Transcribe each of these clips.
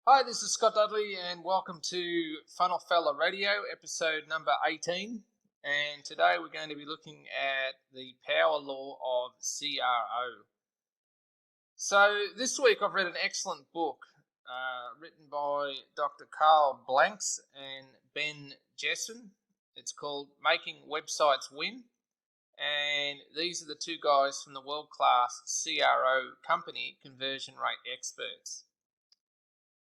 Hi, this is Scott Dudley, and welcome to Funnel Fella Radio, episode number 18. And today we're going to be looking at the power law of CRO. So, this week I've read an excellent book written by Dr. Carl Blanks and Ben Jessen. It's called Making Websites Win. And these are the two guys from the world class CRO company, Conversion Rate Experts.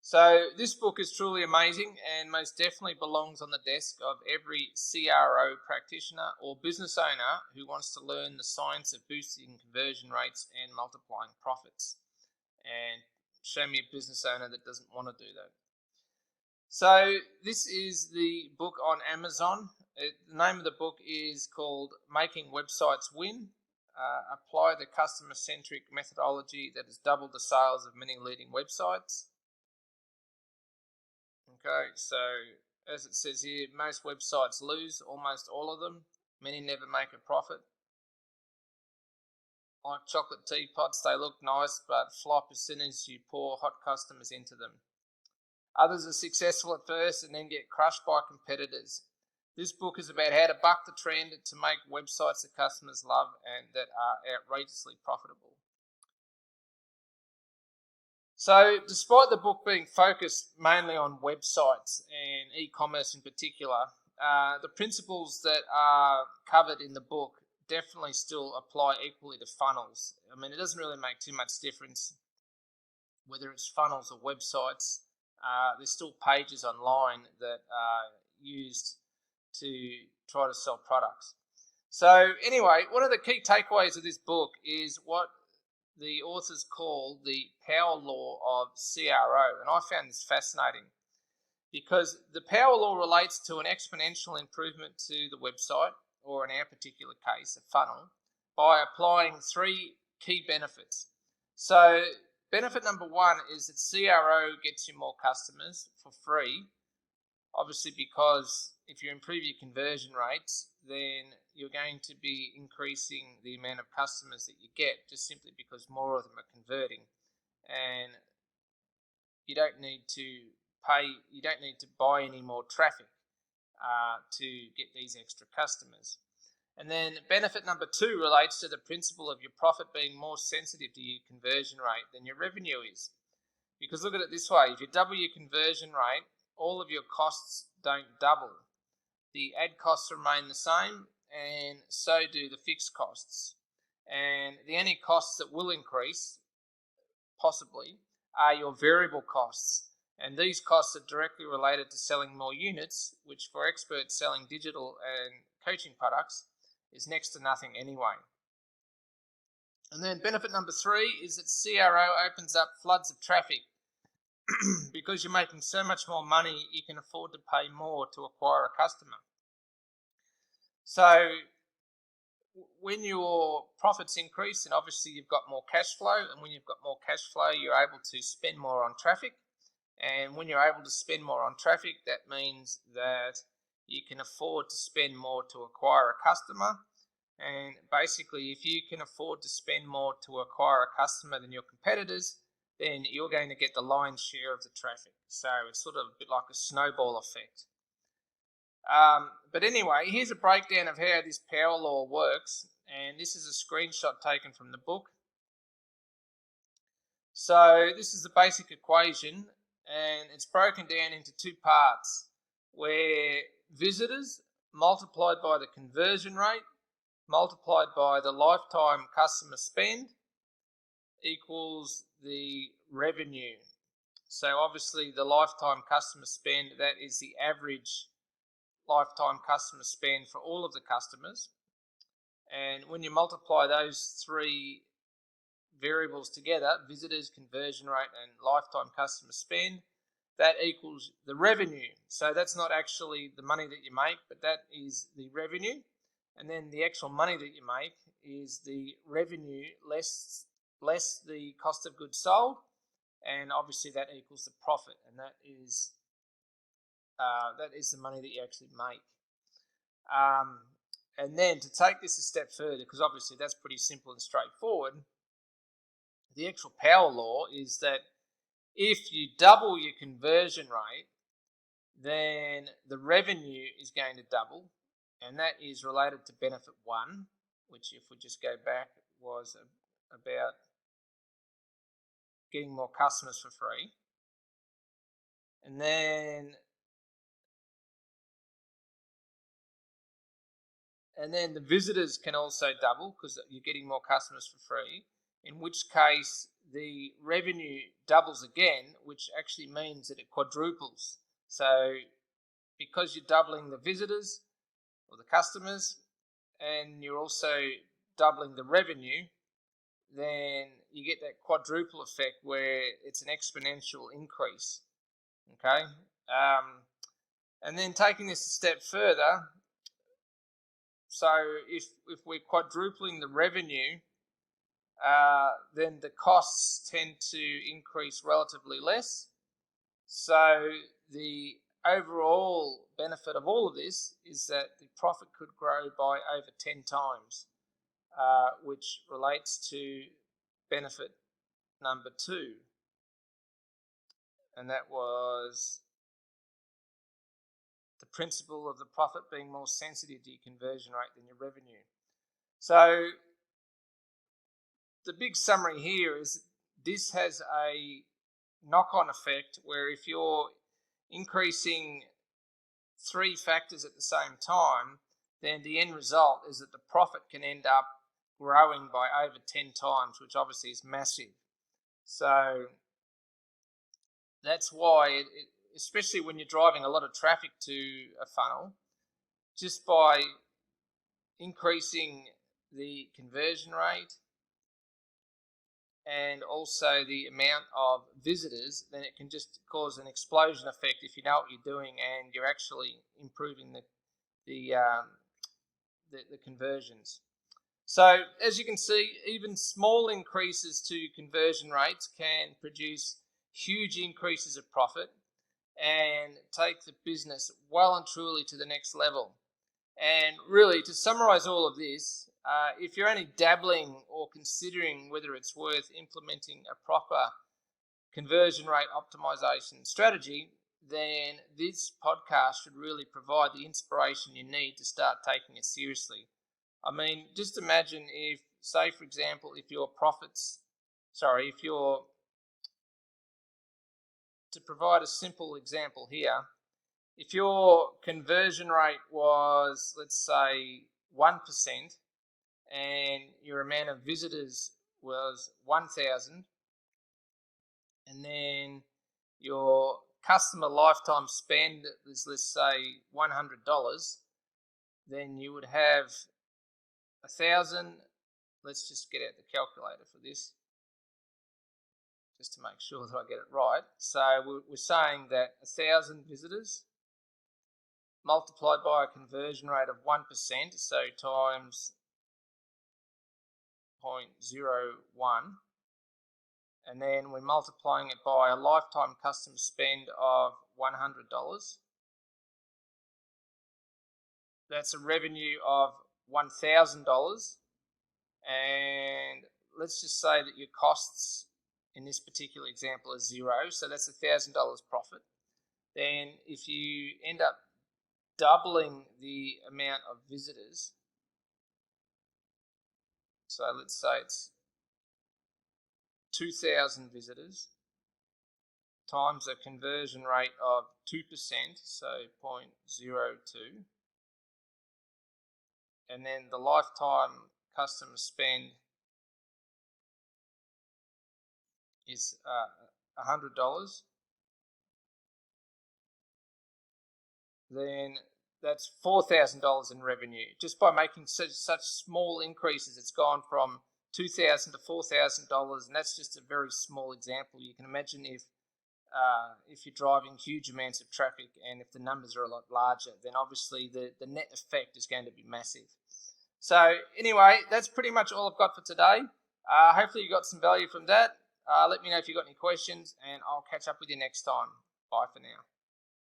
So this book is truly amazing and most definitely belongs on the desk of every CRO practitioner or business owner who wants to learn the science of boosting conversion rates and multiplying profits. And show me a business owner that doesn't want to do that. So this is the book on Amazon. The name of the book is called Making Websites Win. Apply the customer-centric methodology that has doubled the sales of many leading websites. Okay, so as it says here, most websites lose, almost all of them. Many never make a profit. Like chocolate teapots, they look nice, but flop as soon as you pour hot customers into them. Others are successful at first and then get crushed by competitors. This book is about how to buck the trend to make websites that customers love and that are outrageously profitable. So, despite the book being focused mainly on websites and e-commerce in particular, the principles that are covered in the book definitely still apply equally to funnels. I mean, it doesn't really make too much difference whether it's funnels or websites. There's still pages online that are used to try to sell products. So, anyway, one of the key takeaways of this book is what the authors call the power law of CRO. And I found this fascinating because the power law relates to an exponential improvement to the website, or in our particular case, a funnel, by applying three key benefits. So benefit number one is that CRO gets you more customers for free, obviously because if you improve your conversion rates, then you're going to be increasing the amount of customers that you get just simply because more of them are converting, and you don't need to buy any more traffic to get these extra customers. And then benefit number two relates to the principle of your profit being more sensitive to your conversion rate than your revenue is. Because look at it this way, if you double your conversion rate, all of your costs don't double. The ad costs remain the same, and so do the fixed costs. And the only costs that will increase, possibly, are your variable costs. And these costs are directly related to selling more units, which for experts selling digital and coaching products is next to nothing anyway. And then benefit number three is that CRO opens up floods of traffic. Because you're making so much more money, you can afford to pay more to acquire a customer. So when your profits increase, and obviously you've got more cash flow, and when you've got more cash flow, you're able to spend more on traffic. And when you're able to spend more on traffic, that means that you can afford to spend more to acquire a customer. And basically, if you can afford to spend more to acquire a customer than your competitors, then you're going to get the lion's share of the traffic. So it's sort of a bit like a snowball effect. But anyway, here's a breakdown of how this power law works. And this is a screenshot taken from the book. So this is the basic equation, and it's broken down into two parts, where visitors multiplied by the conversion rate multiplied by the lifetime customer spend equals the revenue. So obviously the lifetime customer spend, that is the average lifetime customer spend for all of the customers. And when you multiply those three variables together, visitors, conversion rate, and lifetime customer spend, that equals the revenue. So that's not actually the money that you make, but that is the revenue. And then the actual money that you make is the revenue less the cost of goods sold, and obviously that equals the profit, and that is the money that you actually make. And then to take this a step further, because obviously that's pretty simple and straightforward, the actual power law is that if you double your conversion rate, then the revenue is going to double, and that is related to benefit 1, which, if we just go back, was about getting more customers for free. And then the visitors can also double because you're getting more customers for free, in which case the revenue doubles again, which actually means that it quadruples. So because you're doubling the visitors or the customers, and you're also doubling the revenue, then you get that quadruple effect where it's an exponential increase. Okay, and then taking this a step further, so if we're quadrupling the revenue, then the costs tend to increase relatively less. So the overall benefit of all of this is that the profit could grow by over 10 times, which relates to benefit number 2. And that was the principle of the profit being more sensitive to your conversion rate than your revenue. So the big summary here is this has a knock-on effect where if you're increasing 3 factors at the same time, then the end result is that the profit can end up growing by over 10 times, which obviously is massive. So that's why, especially when you're driving a lot of traffic to a funnel, just by increasing the conversion rate and also the amount of visitors, then it can just cause an explosion effect if you know what you're doing and you're actually improving the conversions. So as you can see, even small increases to conversion rates can produce huge increases of profit and take the business well and truly to the next level. And really, to summarize all of this, if you're only dabbling or considering whether it's worth implementing a proper conversion rate optimization strategy, then this podcast should really provide the inspiration you need to start taking it seriously. I mean, just imagine if, say, for example, to provide a simple example here, if your conversion rate was, let's say, 1% and your amount of visitors was 1,000, and then your customer lifetime spend is, let's say, $100, then you would have 1,000. Let's just get out the calculator for this, just to make sure that I get it right. So we're saying that 1,000 visitors multiplied by a conversion rate of 1%, so times 0.01, and then we're multiplying it by a lifetime customer spend of $100. That's a revenue of $1,000, and let's just say that your costs in this particular example are 0, so that's $1,000 profit. Then if you end up doubling the amount of visitors, so let's say it's 2,000 visitors times a conversion rate of 2%, so 0.02, and then the lifetime customer spend is $100, then that's $4,000 in revenue. Just by making such small increases, it's gone from $2,000 to $4,000, and that's just a very small example. You can imagine if you're driving huge amounts of traffic and if the numbers are a lot larger, then obviously the net effect is going to be massive. So anyway, that's pretty much all I've got for today. Hopefully you got some value from that. Let me know if you've got any questions, and I'll catch up with you next time. Bye for now.